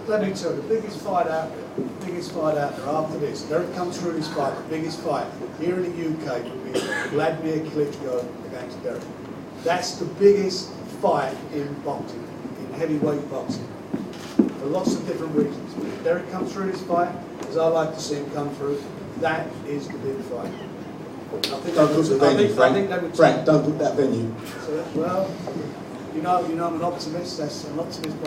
Let me tell you, the biggest fight out there after this, Dereck comes through this fight, the biggest fight here in the UK would be Władimirem Kliczką against Dereck. That's the biggest fight in boxing, in heavyweight boxing, for lots of different reasons. But if Dereck comes through this fight, as I like to see him come through, that is the big fight. Don't put the venue, Frank, don't put that venue. So, well, you know I'm an optimist. That's an optimist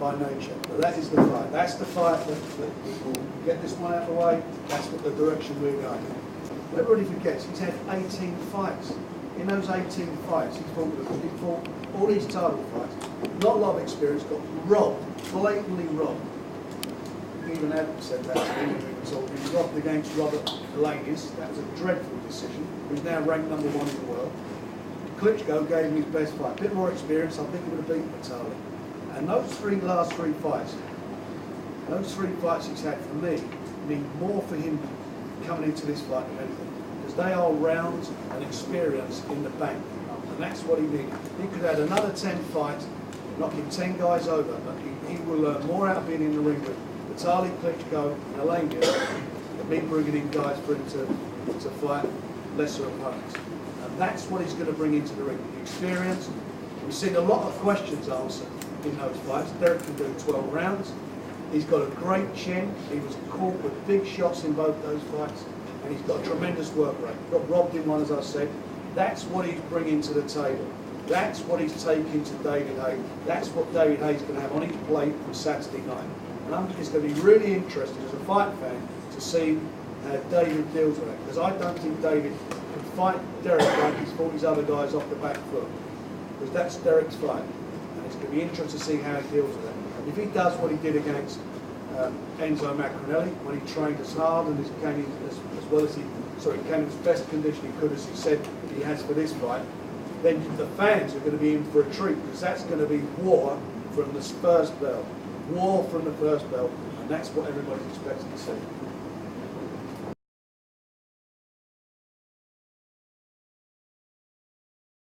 by nature. But that is the fight. That's the fight that will get this one out of the way. That's what the direction we're going in. Everybody forgets he's had 18 fights. In those 18 fights, he fought all these title fights. Not a lot of experience. Got robbed, blatantly robbed. Even Adam said that to me when we were talking. He robbed against Robert Lanius. That was a dreadful decision. He's now ranked #1 in the world. Kliczko gave him his best fight. A bit more experience, I think he would have beaten Vitali. And those last three fights he's had for me, mean more for him coming into this fight than anything. Because they are rounds and experience in the bank. And that's what he needed. He could have had another 10 fights, knocking 10 guys over, but he will learn more out of being in the ring with Vitali, Kliczko, and Lanius than me bringing in guys for him to fight lesser opponents. And that's what he's going to bring into the ring. The experience. We've seen a lot of questions answered in those fights. Dereck can do 12 rounds. He's got a great chin. He was caught with big shots in both those fights. And he's got a tremendous work rate. Got robbed in one, as I said. That's what he's bringing to the table. That's what he's taking to David Haye. That's what David Haye's going to have on his plate on Saturday night. And I'm just going to be really interested as a fight fan to see how David deals with it. Because I don't think David can fight Dereck like he's fought his other guys off the back foot. Because that's Dereck's fight. And it's going to be interesting to see how he deals with it. And if he does what he did against Enzo Macronelli, when he trained as hard and came in came in his best condition he could, as he said he has for this fight, then the fans are going to be in for a treat, because that's going to be war from the first bell. War from the first bell, and that's what everybody's expecting to see.